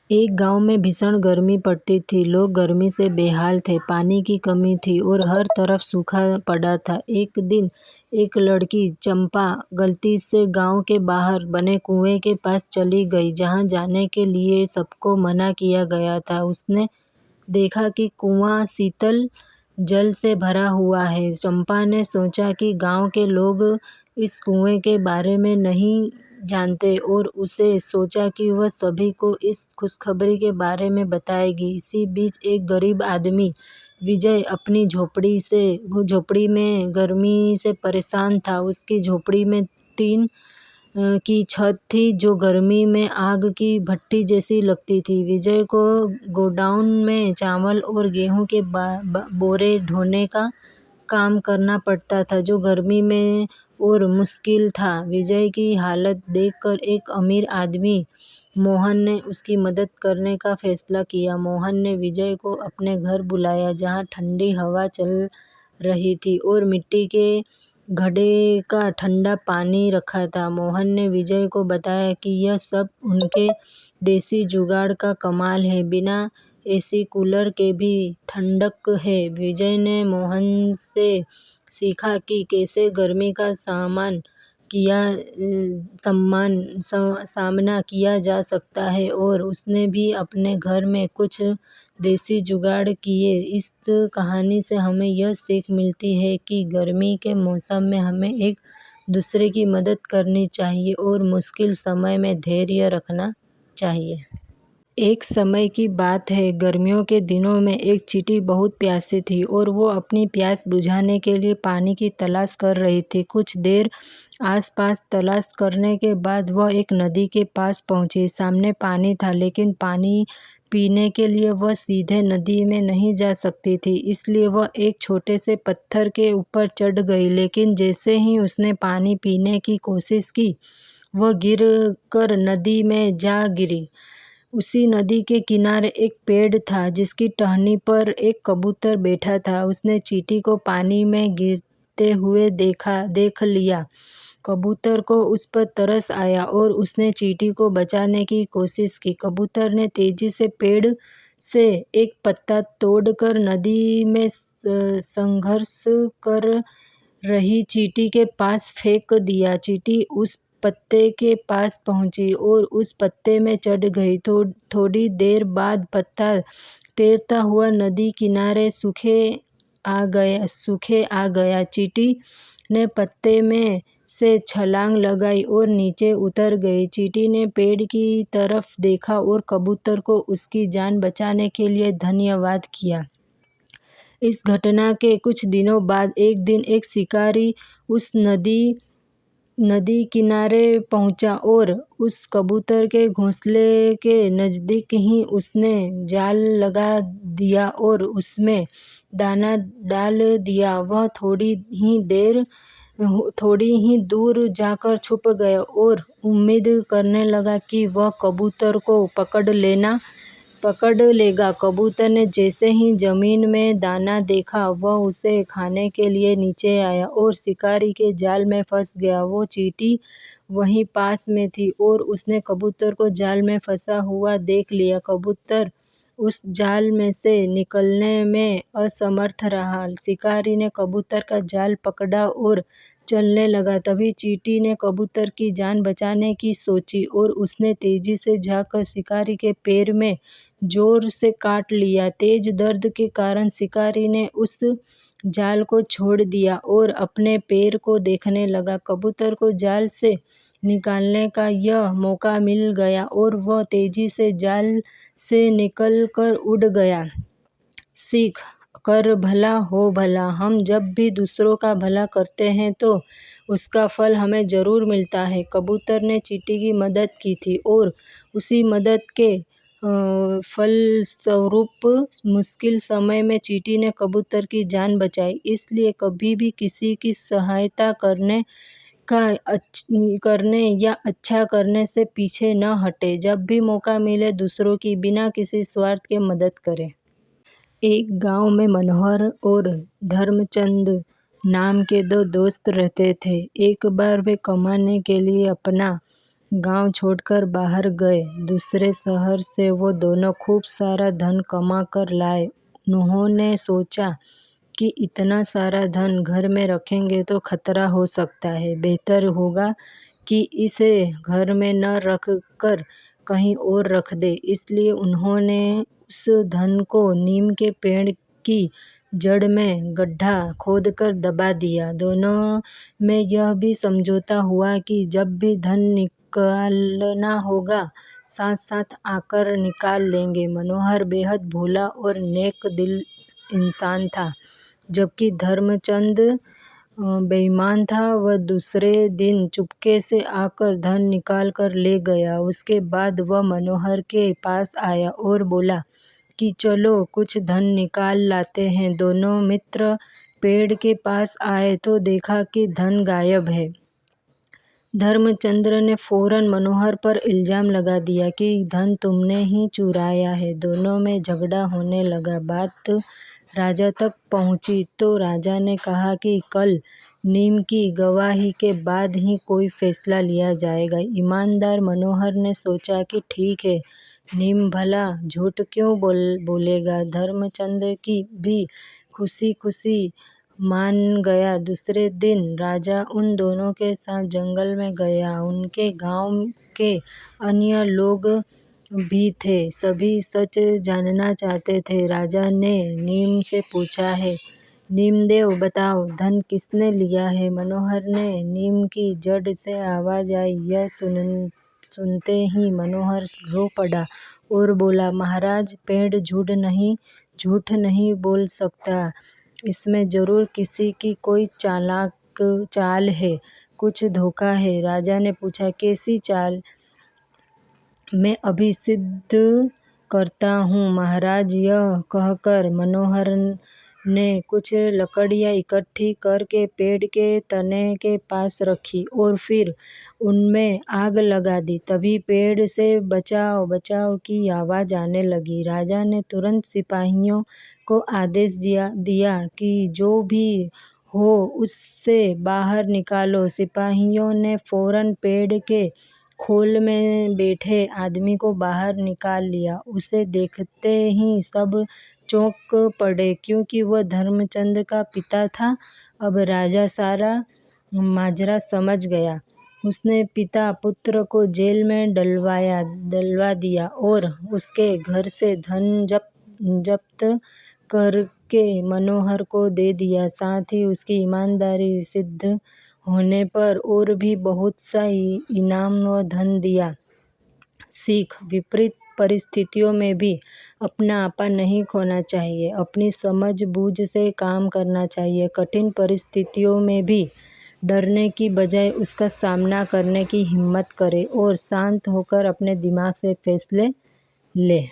एक गांव में भीषण गर्मी पड़ती थी। लोग गर्मी से बेहाल थे। पानी की कमी थी और हर तरफ सूखा पड़ा था। एक दिन एक लड़की चंपा गलती से गांव के बाहर बने कुएं के पास चली गई, जहां जाने के लिए सबको मना किया गया था। उसने देखा कि कुआं शीतल जल से भरा हुआ है। चंपा ने सोचा कि गांव के लोग इस कुएं के बारे में नहीं जानते और उसे सोचा कि वह सभी को इस खुशखबरी के बारे में बताएगी। इसी बीच एक गरीब आदमी विजय अपनी झोपड़ी में गर्मी से परेशान था। उसकी झोपड़ी में टीन की छत थी जो गर्मी में आग की भट्टी जैसी लगती थी। विजय को गोडाउन में चावल और गेहूं के बोरे ढोने का काम करना पड़ता था, जो गर्मी में और मुश्किल था। विजय की हालत देखकर एक अमीर आदमी मोहन ने उसकी मदद करने का फैसला किया। मोहन ने विजय को अपने घर बुलाया, जहां ठंडी हवा चल रही थी और मिट्टी के घड़े का ठंडा पानी रखा था। मोहन ने विजय को बताया कि यह सब उनके देसी जुगाड़ का कमाल है, बिना एसी कूलर के भी ठंडक है। विजय ने मोहन से सीखा कि कैसे गर्मी का सामना किया जा सकता है और उसने भी अपने घर में कुछ देसी जुगाड़ किए। इस कहानी से हमें यह सीख मिलती है कि गर्मी के मौसम में हमें एक दूसरे की मदद करनी चाहिए और मुश्किल समय में धैर्य रखना चाहिए। एक समय की बात है, गर्मियों के दिनों में एक चींटी बहुत प्यासी थी और वो अपनी प्यास बुझाने के लिए पानी की तलाश कर रही थी। कुछ देर आसपास तलाश करने के बाद वह एक नदी के पास पहुंची। सामने पानी था, लेकिन पानी पीने के लिए वह सीधे नदी में नहीं जा सकती थी। इसलिए वह एक छोटे से पत्थर के ऊपर चढ़ गई, लेकिन जैसे ही उसने पानी पीने की कोशिश की, वह गिर कर नदी में जा गिरी। उसी नदी के किनारे एक पेड़ था, जिसकी टहनी पर एक कबूतर बैठा था। उसने चींटी को पानी में गिरते हुए देख लिया। कबूतर को उस पर तरस आया और उसने चींटी को बचाने की कोशिश की। कबूतर ने तेजी से पेड़ से एक पत्ता तोड़कर नदी में संघर्ष कर रही चींटी के पास फेंक दिया। चींटी उस पत्ते के पास पहुंची और उस पत्ते में चढ़ गई। थोड़ी देर बाद पत्ता तैरता हुआ नदी किनारे सूखे आ गया। चींटी ने पत्ते में से छलांग लगाई और नीचे उतर गई। चींटी ने पेड़ की तरफ देखा और कबूतर को उसकी जान बचाने के लिए धन्यवाद किया। इस घटना के कुछ दिनों बाद एक दिन एक शिकारी उस नदी किनारे पहुंचा और उस कबूतर के घोंसले के नजदीक ही उसने जाल लगा दिया और उसमें दाना डाल दिया। वह थोड़ी ही दूर जाकर छुप गया और उम्मीद करने लगा कि वह कबूतर को पकड़ लेगा। कबूतर ने जैसे ही जमीन में दाना देखा, वह उसे खाने के लिए नीचे आया और शिकारी के जाल में फंस गया। वो चींटी वहीं पास में थी और उसने कबूतर को जाल में फंसा हुआ देख लिया। कबूतर उस जाल में से निकलने में असमर्थ रहा। शिकारी ने कबूतर का जाल पकड़ा और चलने लगा। तभी चींटी ने कबूतर की जान बचाने की सोची और उसने तेजी से जाकर शिकारी के पैर में जोर से काट लिया। तेज दर्द के कारण शिकारी ने उस जाल को छोड़ दिया और अपने पैर को देखने लगा। कबूतर को जाल से निकालने का यह मौका मिल गया और वह तेजी से जाल से निकल कर उड़ गया। सीख कर भला हो भला। हम जब भी दूसरों का भला करते हैं तो उसका फल हमें जरूर मिलता है। कबूतर ने चींटी की मदद की थी और उसी मदद के फलस्वरूप मुश्किल समय में चींटी ने कबूतर की जान बचाई। इसलिए कभी भी किसी की सहायता करने या अच्छा करने से पीछे न हटे। जब भी मौका मिले दूसरों की बिना किसी स्वार्थ के मदद करें। एक गांव में मनोहर और धर्मचंद नाम के दो दोस्त रहते थे। एक बार वे कमाने के लिए अपना गांव छोड़कर बाहर गए। दूसरे शहर से वो दोनों खूब सारा धन कमा कर लाए। उन्होंने सोचा कि इतना सारा धन घर में रखेंगे तो खतरा हो सकता है, बेहतर होगा कि इसे घर में न रख कर कहीं और रख दे। इसलिए उन्होंने उस धन को नीम के पेड़ की जड़ में गड्ढा खोदकर दबा दिया। दोनों में यह भी समझौता हुआ कि जब भी धन निकालना होगा साथ साथ आकर निकाल लेंगे। मनोहर बेहद भोला और नेक दिल इंसान था, जबकि धर्मचंद बेईमान था। वह दूसरे दिन चुपके से आकर धन निकाल कर ले गया। उसके बाद वह मनोहर के पास आया और बोला कि चलो कुछ धन निकाल लाते हैं। दोनों मित्र पेड़ के पास आए तो देखा कि धन गायब है। धर्मचंद्र ने फौरन मनोहर पर इल्जाम लगा दिया कि धन तुमने ही चुराया है। दोनों में झगड़ा होने लगा। बात राजा तक पहुंची तो राजा ने कहा कि कल नीम की गवाही के बाद ही कोई फैसला लिया जाएगा। ईमानदार मनोहर ने सोचा कि ठीक है, नीम भला झूठ क्यों बोलेगा। धर्मचंद्र की भी खुशी खुशी मान गया। दूसरे दिन राजा उन दोनों के साथ जंगल में गया। उनके गांव के अन्य लोग भी थे। सभी सच जानना चाहते थे। राजा ने नीम से पूछा है, नीमदेव बताओ, धन किसने लिया है। मनोहर ने नीम की जड़ से आवाज आई। यह सुनते ही मनोहर रो पड़ा और बोला, महाराज, पेड़ झूठ नहीं बोल सकता। इसमें जरूर किसी की कोई चाल है, कुछ धोखा है। राजा ने पूछा, कैसी चाल। मैं अभी सिद्ध करता हूँ महाराज। यह कहकर मनोहर ने कुछ लकड़ियाँ इकट्ठी करके पेड़ के तने के पास रखी और फिर उनमें आग लगा दी। तभी पेड़ से बचाओ बचाओ की आवाज आने लगी। राजा ने तुरंत सिपाहियों को आदेश दिया कि जो भी हो उससे बाहर निकालो। सिपाहियों ने फौरन पेड़ के खोल में बैठे आदमी को बाहर निकाल लिया। उसे देखते ही सब चौंक पड़े, क्योंकि वह धर्मचंद का पिता था। अब राजा सारा माजरा समझ गया। उसने पिता पुत्र को जेल में डलवा दिया और उसके घर से धन जब्त करके मनोहर को दे दिया। साथ ही उसकी ईमानदारी सिद्ध होने पर और भी बहुत सा इनाम व धन दिया। सीख, विपरीत परिस्थितियों में भी अपना आपा नहीं खोना चाहिए। अपनी समझ बूझ से काम करना चाहिए। कठिन परिस्थितियों में भी डरने की बजाय उसका सामना करने की हिम्मत करें और शांत होकर अपने दिमाग से फैसले लें।